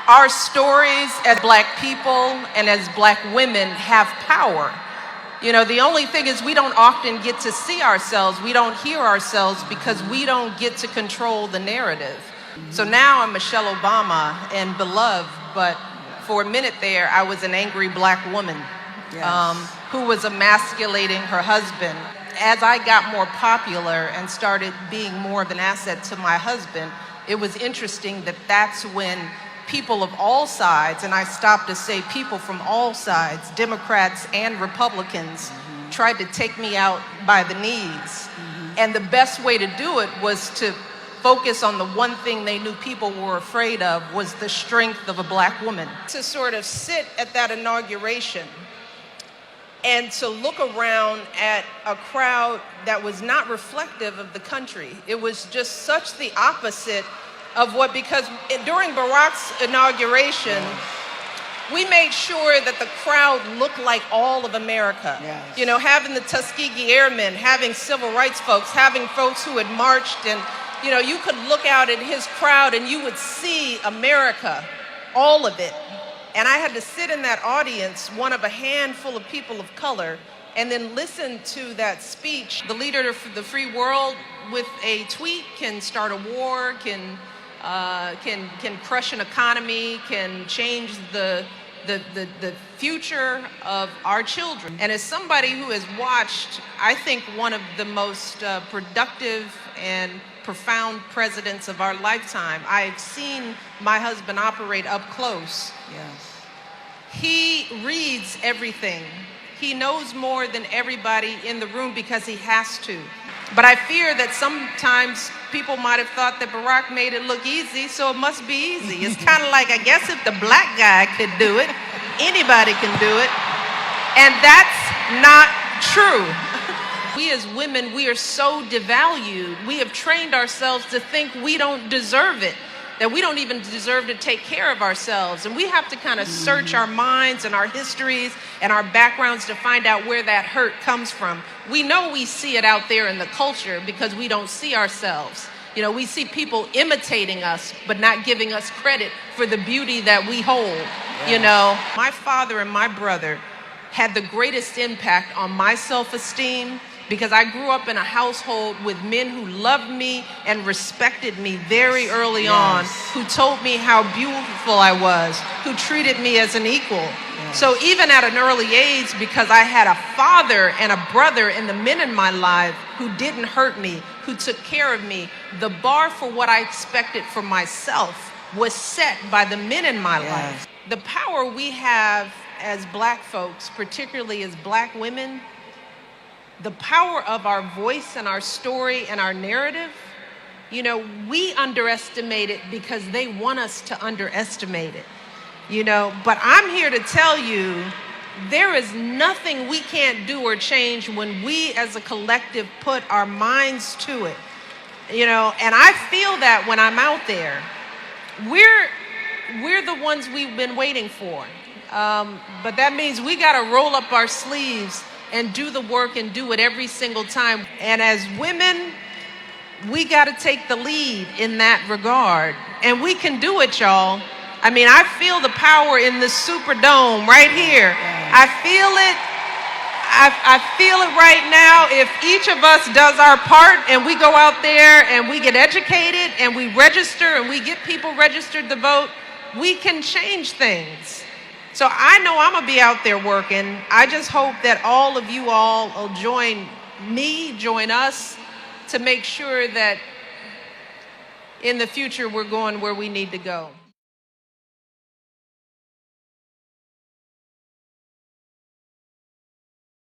Our stories as Black people and as Black women have power. You know, the only thing is we don't often get to see ourselves, we don't hear ourselves because we don't get to control the narrative. So now I'm Michelle Obama and beloved, but for a minute there, I was an angry Black woman who was emasculating her husband. As I got more popular and started being more of an asset to my husband, it was interesting that that's when people of all sides, and I stopped to say people from all sides, Democrats and Republicans, tried to take me out by the knees. And the best way to do it was to focus on the one thing they knew people were afraid of, was the strength of a Black woman. To sort of sit at that inauguration and to look around at a crowd that was not reflective of the country. It was just such the opposite of what, because during Barack's inauguration, we made sure that the crowd looked like all of America. Yes. You know, having the Tuskegee Airmen, having civil rights folks, having folks who had marched, and you know, you could look out at his crowd and you would see America, all of it. And I had to sit in that audience, one of a handful of people of color, and then listen to that speech. The leader of the free world with a tweet can start a war, can crush an economy, can change the future of our children. And as somebody who has watched, I think, one of the most productive and profound presidents of our lifetime, I've seen my husband operate up close. Yes. He reads everything. He knows more than everybody in the room because he has to. But I fear that sometimes people might have thought that Barack made it look easy, so it must be easy. It's kind of like, I guess if the Black guy could do it, anybody can do it. And that's not true. We as women, we are so devalued. We have trained ourselves to think we don't deserve it, that we don't even deserve to take care of ourselves. And we have to kind of search our minds and our histories and our backgrounds to find out where that hurt comes from. We know we see it out there in the culture because we don't see ourselves. You know, we see people imitating us, but not giving us credit for the beauty that we hold. Yes. You know, my father and my brother had the greatest impact on my self-esteem, because I grew up in a household with men who loved me and respected me very early on, who told me how beautiful I was, who treated me as an equal. Yes. So even at an early age, because I had a father and a brother and the men in my life who didn't hurt me, who took care of me, the bar for what I expected for myself was set by the men in my life. The power we have as Black folks, particularly as Black women, the power of our voice and our story and our narrative, you know, we underestimate it because they want us to underestimate it, you know. But I'm here to tell you, there is nothing we can't do or change when we as a collective put our minds to it, you know. And I feel that when I'm out there, we're the ones we've been waiting for. But that means we got to roll up our sleeves and do the work and do it every single time. And as women, we got to take the lead in that regard. And we can do it, y'all. I mean, I feel the power in the Superdome right here. I feel it. I feel it right now. If each of us does our part and we go out there and we get educated and we register and we get people registered to vote, we can change things. So I know I'm gonna be out there working. I just hope that all of you all will join me, join us, to make sure that in the future we're going where we need to go.